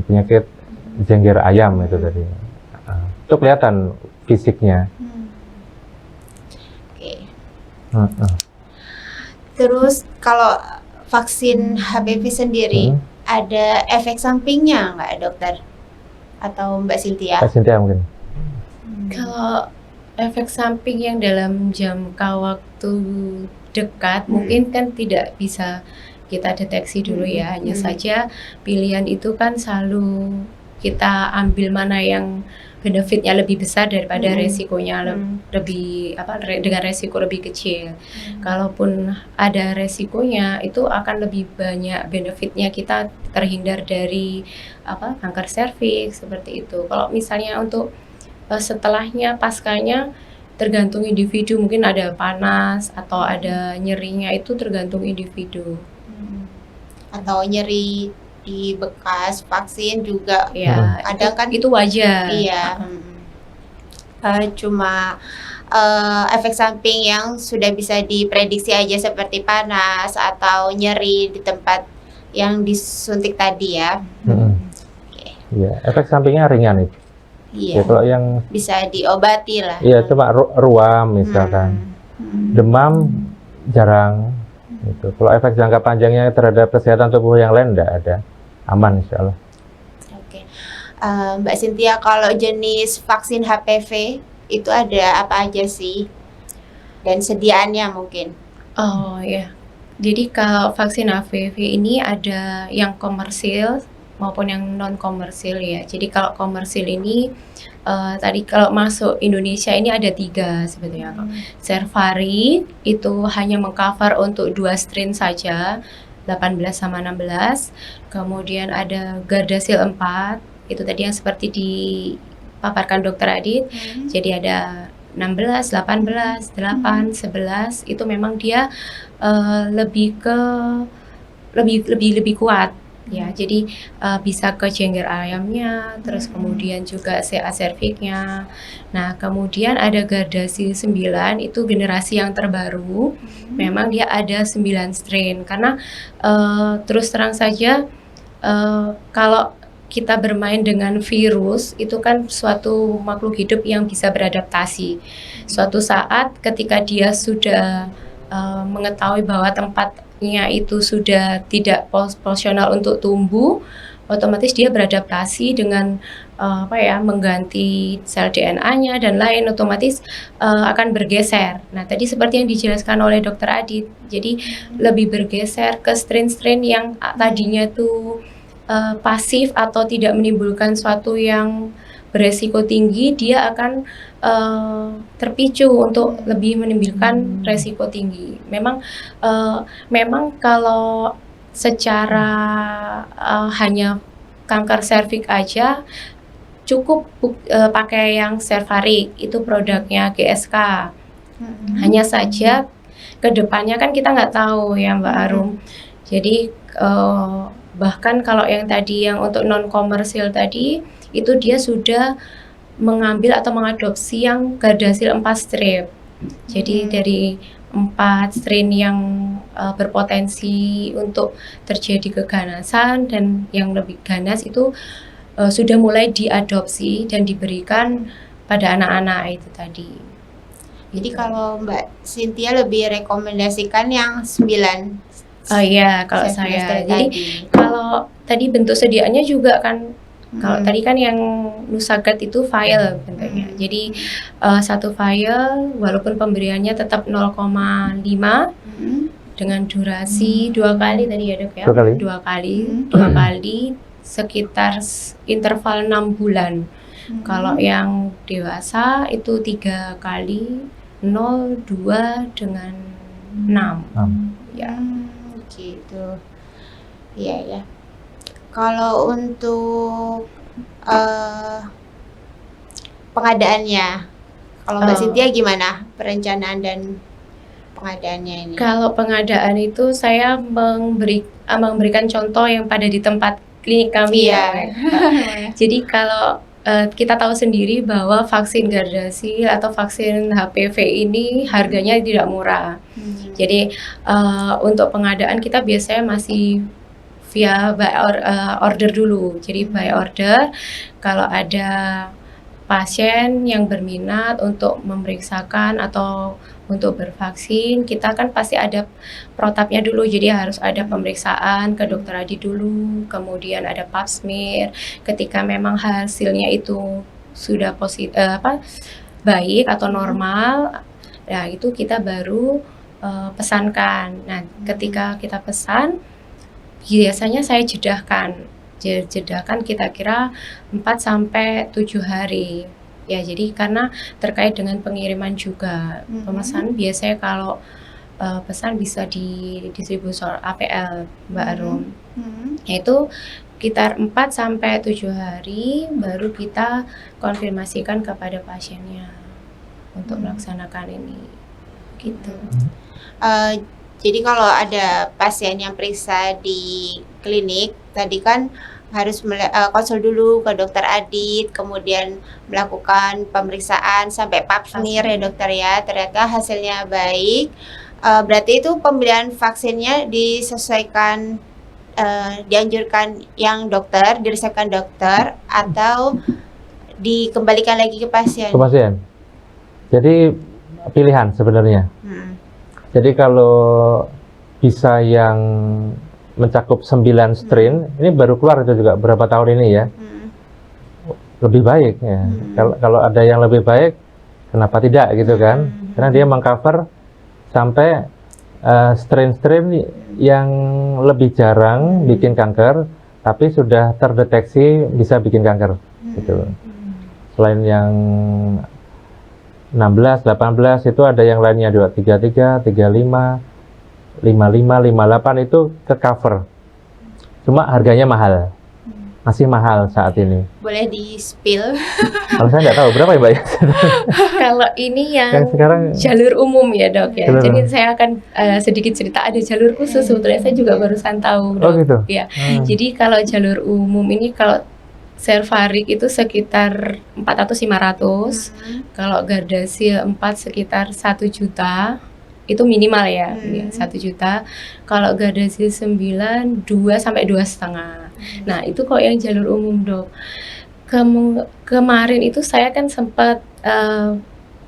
Penyakit jengger ayam itu tadi. Itu kelihatan fisiknya. Terus kalau vaksin HPV sendiri ada efek sampingnya nggak dokter? Atau Mbak Cynthia? Mbak Cynthia mungkin. Kalau efek samping yang dalam jangka waktu dekat mungkin kan tidak bisa kita deteksi dulu ya. Hanya saja pilihan itu kan selalu kita ambil mana yang benefitnya lebih besar daripada resikonya lebih dengan resiko lebih kecil. Kalaupun ada resikonya itu akan lebih banyak benefitnya, kita terhindar dari kanker serviks seperti itu. Kalau misalnya untuk setelahnya paskanya tergantung individu, mungkin ada panas atau ada nyerinya, itu tergantung individu. Atau nyeri di bekas vaksin juga Ya, kadang kan itu wajar. iya. Cuma efek samping yang sudah bisa diprediksi aja seperti panas atau nyeri di tempat yang disuntik tadi ya. Iya, efek sampingnya ringan itu. Iya. Ya, kalau yang bisa diobati lah. Iya, cuma ruam misalkan. Demam jarang gitu. Kalau efek jangka panjangnya terhadap kesehatan tubuh yang lain enggak ada. Aman insya Allah. Oke. Mbak Cynthia, kalau jenis vaksin HPV itu ada apa aja sih? Dan sediaannya mungkin? Oh ya. Jadi kalau vaksin HPV ini ada yang komersil maupun yang non komersil ya. Jadi kalau komersil ini tadi kalau masuk Indonesia ini ada 3 sebetulnya. Cervarix itu hanya mengcover untuk 2 strain saja, 18 sama 16. Kemudian ada Gardasil 4, itu tadi yang seperti dipaparkan Dokter Adit. Jadi ada 16, 18, 8, 11, itu memang dia lebih kuat ya. Jadi bisa ke jengger ayamnya, terus kemudian juga CA cervixnya. Nah, kemudian ada Gardasil 9, itu generasi yang terbaru. Memang dia ada 9 strain karena terus terang saja kalau kita bermain dengan virus itu kan suatu makhluk hidup yang bisa beradaptasi. Suatu saat ketika dia sudah mengetahui bahwa tempatnya itu sudah tidak proporsional untuk tumbuh, otomatis dia beradaptasi dengan mengganti sel DNA-nya dan lain, otomatis akan bergeser. Nah, tadi seperti yang dijelaskan oleh Dokter Adit, jadi lebih bergeser ke strain-strain yang tadinya tuh pasif atau tidak menimbulkan suatu yang beresiko tinggi, dia akan terpicu untuk lebih menimbulkan resiko tinggi. Memang kalau secara hanya kanker serviks aja cukup pakai yang Cervarix, itu produknya GSK. Hanya saja kedepannya kan kita nggak tahu ya Mbak Arum. Jadi bahkan kalau yang tadi yang untuk non komersil tadi itu dia sudah mengambil atau mengadopsi yang Gardasil 4 strip. Jadi dari 4 strain yang berpotensi untuk terjadi keganasan dan yang lebih ganas itu sudah mulai diadopsi dan diberikan pada anak-anak itu tadi. Jadi kalau Mbak Cynthia lebih rekomendasikan yang 9. Oh iya, kalau saya. Jadi kalau tadi bentuk sediaannya juga kan, kalau tadi kan yang Nusagat itu vial bentuknya. Jadi satu vial walaupun pemberiannya tetap 0,5 dengan durasi 2 kali tadi ya Dok ya. 2 kali sekitar interval 6 bulan. Kalau yang dewasa itu 3 kali 0, 2 dengan 6. Ya. Gitu. Iya ya. Kalau untuk pengadaannya, kalau Mbak Cynthia gimana perencanaan dan pengadaannya ini? Kalau pengadaan itu saya memberikan contoh yang pada di tempat klinik kami ya. Jadi kalau kita tahu sendiri bahwa vaksin Gardasil atau vaksin HPV ini harganya tidak murah. Jadi untuk pengadaan kita biasanya masih via order dulu. Jadi by order, kalau ada pasien yang berminat untuk memeriksakan atau untuk bervaksin, kita kan pasti ada protapnya dulu. Jadi harus ada pemeriksaan ke Dokter Adi dulu, kemudian ada pap smear. Ketika memang hasilnya itu sudah baik atau normal, nah itu kita baru pesankan. Nah, ketika kita pesan, biasanya saya jedahkan kita kira 4-7 hari. Ya, jadi karena terkait dengan pengiriman juga. Pemesan biasanya kalau pesan bisa di distributor APL Mbak Arum. Yaitu sekitar 4-7 hari baru kita konfirmasikan kepada pasiennya. untuk melaksanakan ini gitu. Jadi kalau ada pasien yang periksa di klinik, tadi kan harus konsul dulu ke dokter Adit, kemudian melakukan pemeriksaan sampai pap smear ya dokter ya. Ternyata hasilnya baik. Berarti itu pemberian vaksinnya disesuaikan, dianjurkan yang dokter, diresepkan dokter, atau dikembalikan lagi ke pasien? Ke pasien. Jadi pilihan sebenarnya. Jadi kalau bisa yang mencakup 9 strain, ini baru keluar itu juga berapa tahun ini ya, lebih baik ya. Kalau ada yang lebih baik, kenapa tidak gitu kan? Karena dia mengcover sampai strain-strain yang lebih jarang bikin kanker, tapi sudah terdeteksi bisa bikin kanker gitu. Selain yang 16, 18 itu ada yang lainnya 233, 35, 55, 58 itu ke cover. Cuma harganya mahal. Masih mahal saat ini. Boleh di-spill? Kalau saya nggak tahu berapa ya Mbak ya? Kalau ini yang sekarang jalur umum ya dok ya. Jalur. Jadi saya akan sedikit cerita, ada jalur khusus sebetulnya saya juga barusan tahu dok. Oh gitu? Ya. Jadi kalau jalur umum ini kalau Cervarix itu sekitar 400-500, kalau Gardasil 4 sekitar 1 juta, itu minimal ya, 1 juta. Kalau Gardasil 9, 2 sampai 2,5. Nah itu kok yang jalur umum dok. Kemarin itu saya kan sempat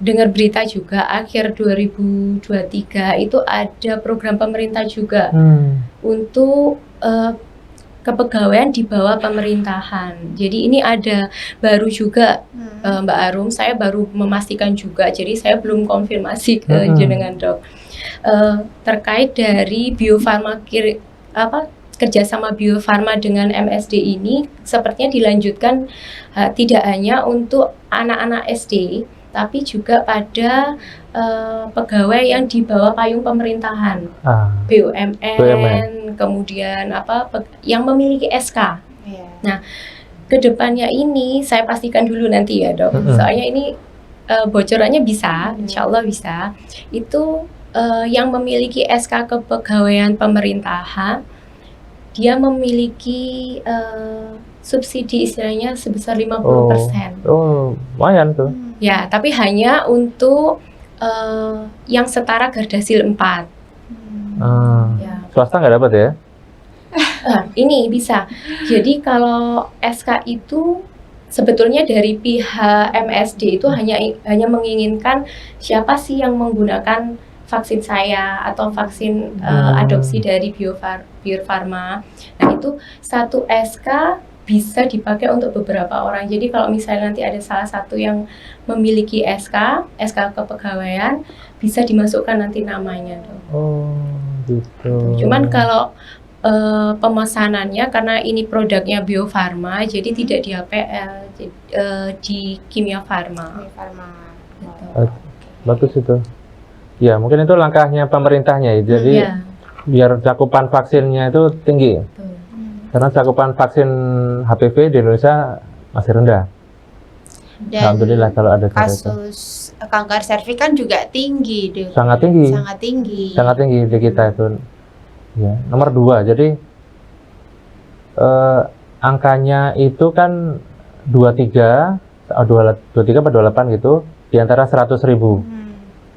dengar berita juga, akhir 2023 itu ada program pemerintah juga untuk kepegawaian di bawah pemerintahan. Jadi ini ada baru juga Mbak Arum, saya baru memastikan juga, jadi saya belum konfirmasi ke jenengan dok. Terkait dari biofarma kerjasama biofarma dengan MSD ini sepertinya dilanjutkan tidak hanya untuk anak-anak SD, tapi juga pada pegawai yang di bawah payung pemerintahan, BUMN, kemudian yang memiliki SK. Nah, kedepannya ini saya pastikan dulu nanti ya dok, soalnya ini bocorannya bisa, insya Allah bisa. Itu yang memiliki SK kepegawaian pemerintahan, dia memiliki subsidi istilahnya sebesar 50%. Oh, lumayan tuh. Ya, tapi hanya untuk yang setara Gardasil 4. Ya. Swasta nggak dapat ya? Ini bisa. Jadi kalau SK itu sebetulnya dari pihak MSD itu hanya menginginkan siapa sih yang menggunakan vaksin saya atau vaksin adopsi dari Bio Farma. Nah itu satu SK bisa dipakai untuk beberapa orang. Jadi kalau misalnya nanti ada salah satu yang memiliki SK kepegawaian, bisa dimasukkan nanti namanya dong. Oh gitu. Cuman kalau pemesanannya karena ini produknya Bio Farma, jadi tidak di APL, di Kimia Farma. Gitu. Bagus itu. Ya mungkin itu langkahnya pemerintahnya. Jadi biar cakupan vaksinnya itu tinggi. Karena cakupan vaksin HPV di Indonesia masih rendah. Dan alhamdulillah kalau ada kasus kanker serviks kan juga tinggi, deh. Sangat tinggi. Sangat tinggi. Sangat tinggi di kita itu. Ya, nomor 2. Jadi angkanya itu kan 23 atau 28 gitu di antara 100.000.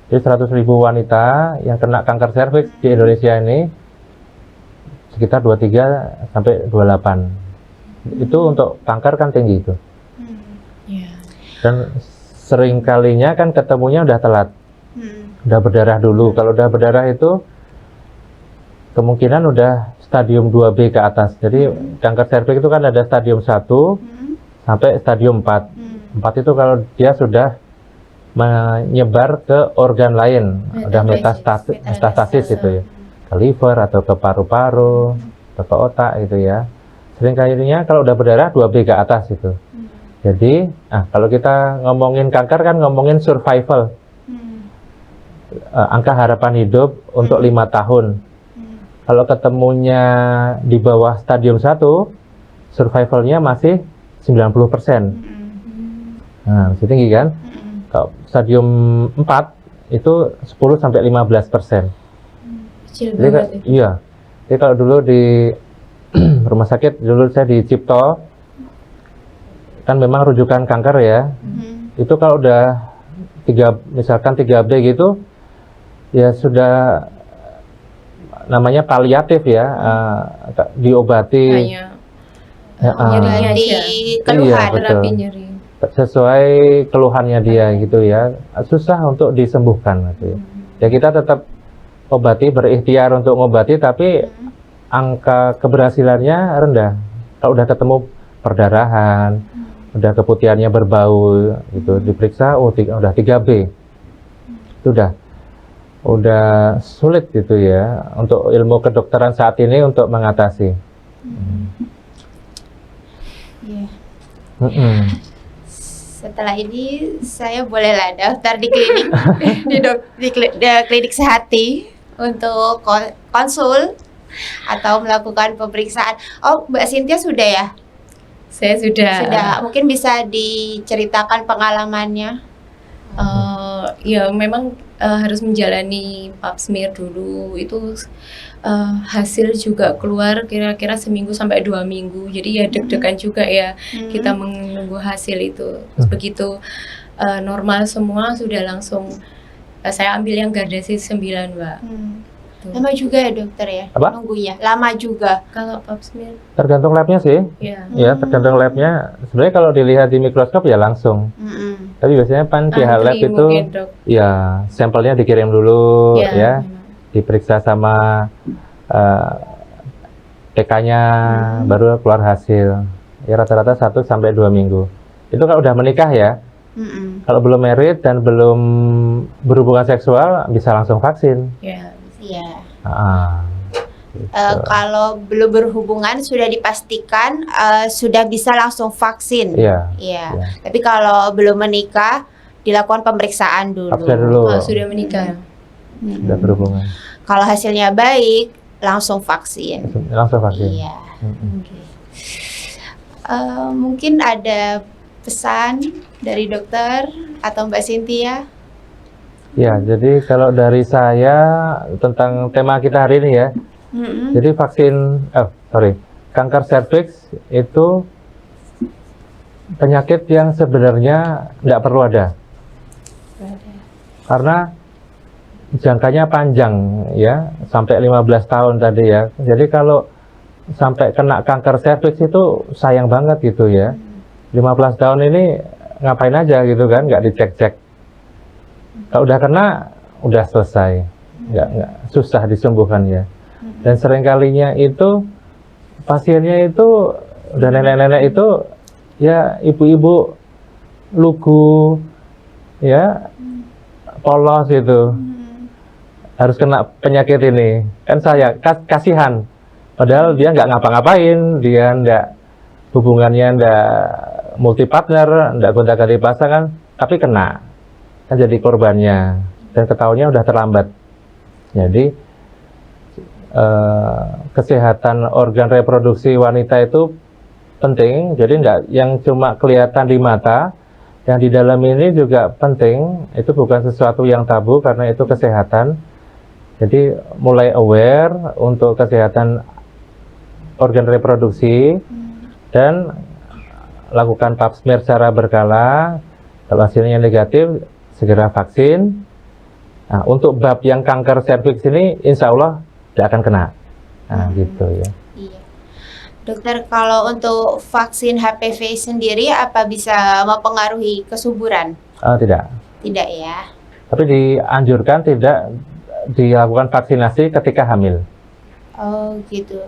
Jadi 100.000 wanita yang kena kanker serviks di Indonesia ini sekitar 23 sampai 28. Itu untuk kanker kan tinggi itu. Dan sering kalinya kan ketemunya udah telat. Udah berdarah dulu. Kalau udah berdarah itu kemungkinan udah stadium 2B ke atas. Jadi kanker serviks itu kan ada stadium 1 sampai stadium 4. 4 itu kalau dia sudah menyebar ke organ lain, udah metastasis itu ya. Ke liver atau ke paru-paru atau ke otak gitu ya. Sering kalinya kalau udah berdarah 2B ke atas itu. Jadi, kalau kita ngomongin kanker kan ngomongin survival. Angka harapan hidup untuk 5 tahun. Kalau ketemunya di bawah stadium 1, survivalnya masih 90%. Nah, masih tinggi kan? Kalau stadium 4 itu 10-15%. Kecil Jadi banget ya. iya. Jadi kalau dulu di rumah sakit dulu saya di Cipto kan memang rujukan kanker ya. Itu kalau udah misalkan 3B gitu ya sudah namanya paliatif ya, diobati. Hanya nyerinya Berarti aja. keluhan. Iya, betul. Terapi nyeri. Sesuai keluhannya dia gitu ya, susah untuk disembuhkan gitu ya. Ya kita tetap obati, berikhtiar untuk ngobati, tapi angka keberhasilannya rendah. Kalau udah ketemu perdarahan, udah keputihannya berbau gitu, diperiksa udah 3B. Itu udah sulit gitu ya untuk ilmu kedokteran saat ini untuk mengatasi. Iya. Mm-mm. Setelah ini saya bolehlah daftar di klinik di klinik Sehati untuk konsul atau melakukan pemeriksaan. Oh, Mbak Cynthia sudah ya? Saya sudah. Sudah. Mungkin bisa diceritakan pengalamannya. Ya memang harus menjalani pap smear dulu. Itu hasil juga keluar kira-kira seminggu sampai 2 minggu. Jadi ya deg-degan juga ya kita menunggu hasil itu. Terus begitu normal semua sudah langsung saya ambil yang gradasi 9, Mbak. Tuh. Lama juga ya dokter ya? Apa? Nunggunya. Lama juga. Kalau pap smear Tergantung labnya sih. ya Ya, tergantung labnya. Sebenarnya kalau dilihat di mikroskop ya langsung. Tapi biasanya pihak lab antri itu mungkin, Dok. ya sampelnya dikirim dulu ya, memang. diperiksa sama TK-nya, baru keluar hasil. Ya rata-rata 1 sampai 2 minggu. Itu kalau udah menikah ya. Kalau belum married dan belum berhubungan seksual bisa langsung vaksin. Ya. Iya. Gitu. Kalau belum berhubungan sudah dipastikan sudah bisa langsung vaksin. Iya. Iya. Tapi kalau belum menikah dilakukan pemeriksaan dulu. Vaksin dulu. Kalau sudah menikah. Sudah berhubungan. Kalau hasilnya baik langsung vaksin. Langsung vaksin. Iya. Mungkin ada pesan dari dokter atau Mbak Cynthia? Ya, jadi kalau dari saya tentang tema kita hari ini ya. Jadi vaksin, kanker serviks itu penyakit yang sebenarnya tidak perlu ada. Karena jangkanya panjang ya, sampai 15 tahun tadi ya. Jadi kalau sampai kena kanker serviks itu sayang banget gitu ya. 15 tahun ini ngapain aja gitu kan, nggak dicek-cek. Kalau udah kena, udah selesai. Nggak susah disembuhkannya. Dan seringkalinya itu pasiennya itu udah nenek-nenek itu ya ibu-ibu lugu ya polos itu harus kena penyakit ini kan saya kasihan padahal dia nggak ngapa-ngapain, dia nggak hubungannya nggak multi partner, nggak gonta-ganti pasangan, tapi kena kan jadi korbannya dan ketahuannya udah terlambat. Jadi kesehatan organ reproduksi wanita itu penting, jadi enggak yang cuma kelihatan di mata, yang di dalam ini juga penting. Itu bukan sesuatu yang tabu karena itu kesehatan. Jadi mulai aware untuk kesehatan organ reproduksi dan lakukan pap smear secara berkala. Kalau hasilnya negatif segera vaksin. Nah, untuk bab yang kanker serviks ini insya Allah tidak akan kena. Nah, gitu ya. Iya. Dokter, kalau untuk vaksin HPV sendiri apa bisa mempengaruhi kesuburan? Tidak. Tidak ya. Tapi dianjurkan tidak dilakukan vaksinasi ketika hamil. Oh gitu.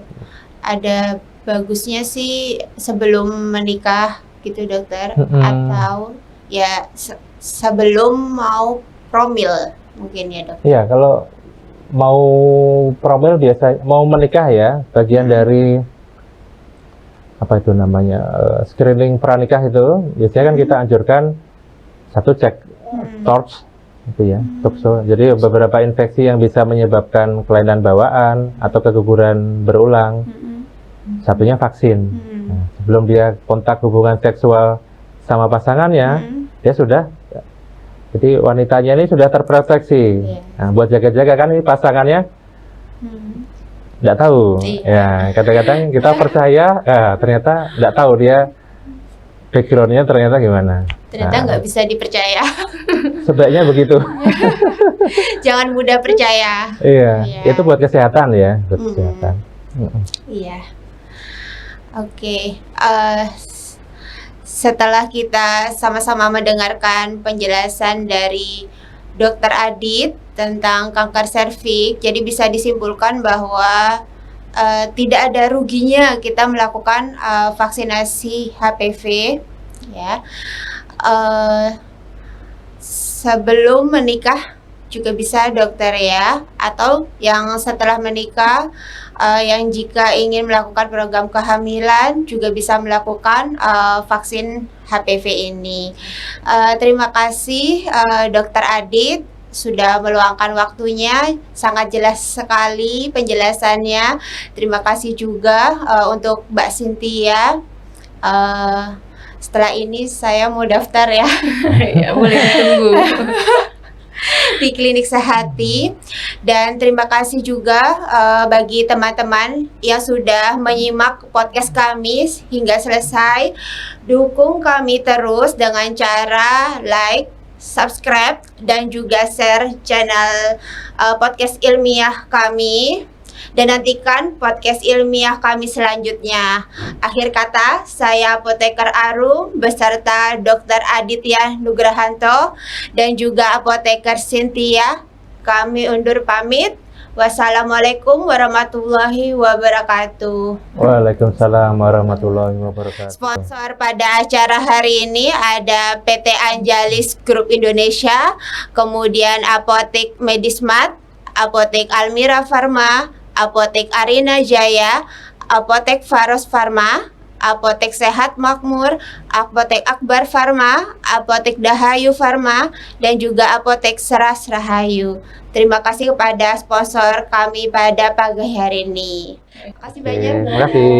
Ada bagusnya sih sebelum menikah gitu dokter, atau ya sebelum mau promil mungkin ya dok. Iya, kalau mau promil biasa mau menikah ya, bagian dari apa itu namanya screening pranikah itu biasanya kan kita anjurkan satu cek TORCH itu ya, TOXO. Jadi beberapa infeksi yang bisa menyebabkan kelainan bawaan atau keguguran berulang. Satunya vaksin. Nah, sebelum dia kontak hubungan seksual sama pasangannya, dia sudah Jadi wanitanya ini sudah terproteksi. Nah, buat jaga-jaga kan ini pasangannya nggak tahu. Ya, kadang-kadang kita percaya, ternyata nggak tahu dia backgroundnya ternyata gimana. Ternyata nggak bisa dipercaya. Sebaiknya begitu. Jangan mudah percaya. Iya, itu buat kesehatan ya, buat kesehatan. Iya. Oke. Setelah kita sama-sama mendengarkan penjelasan dari Dr. Adit tentang kanker serviks, jadi bisa disimpulkan bahwa tidak ada ruginya kita melakukan vaksinasi HPV, ya. Sebelum menikah juga bisa dokter ya, atau yang setelah menikah, yang jika ingin melakukan program kehamilan juga bisa melakukan vaksin HPV ini. Terima kasih Dr. Adit sudah meluangkan waktunya, sangat jelas sekali penjelasannya. Terima kasih juga untuk Mbak Cynthia. Setelah ini saya mau daftar ya. Ya, boleh ditunggu. Di Klinik Sehati. Dan terima kasih juga bagi teman-teman yang sudah menyimak podcast kami hingga selesai. Dukung kami terus dengan cara like, subscribe, dan juga share channel podcast ilmiah kami. Dan nantikan podcast ilmiah kami selanjutnya. Akhir kata, saya Apoteker Arum beserta Dr. Aditya Nugrahanto dan juga Apoteker Cynthia. Kami undur pamit. Wassalamualaikum warahmatullahi wabarakatuh. Waalaikumsalam warahmatullahi wabarakatuh. Sponsor pada acara hari ini ada PT Anjalis Group Indonesia, kemudian Apotek Medismart, Apotek Almira Pharma, Apotek Arina Jaya, Apotek Faros Pharma, Apotek Sehat Makmur, Apotek Akbar Pharma, Apotek Dahayu Pharma, dan juga Apotek Seras Rahayu. Terima kasih kepada sponsor kami pada pagi hari ini. Terima kasih banyak. Terima kasih.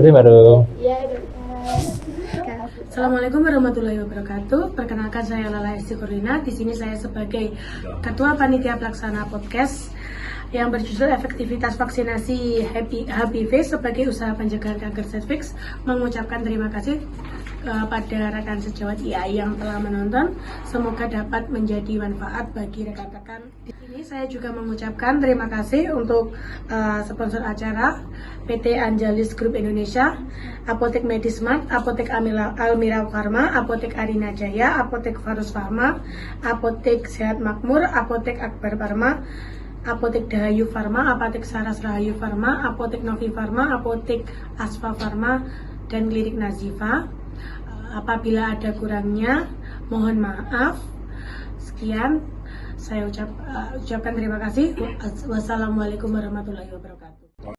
Terima dong. Ya, dokter. Assalamualaikum warahmatullahi wabarakatuh. Perkenalkan saya Lala Esti Kurlina. Di sini saya sebagai Ketua Panitia Pelaksana Podcast yang berjudul Efektivitas Vaksinasi HPV sebagai Usaha Pencegahan Kanker Serviks, mengucapkan terima kasih pada rekan sejawat IAI yang telah menonton. Semoga dapat menjadi manfaat bagi rekan-rekan. Di sini saya juga mengucapkan terima kasih untuk sponsor acara PT Anjalis Group Indonesia, Apotek Medismart, Apotek Almira Pharma, Apotek Arina Jaya, Apotek Faros Pharma, Apotek Sehat Makmur, Apotek Akbar Pharma, Apotek Dahayu Pharma, Apotek Saras Rahayu Pharma, Apotek Novi Pharma, Apotek Asfa Pharma, dan Klinik Nazifa. Apabila ada kurangnya, mohon maaf. Sekian, saya ucapkan terima kasih. Wassalamualaikum warahmatullahi wabarakatuh.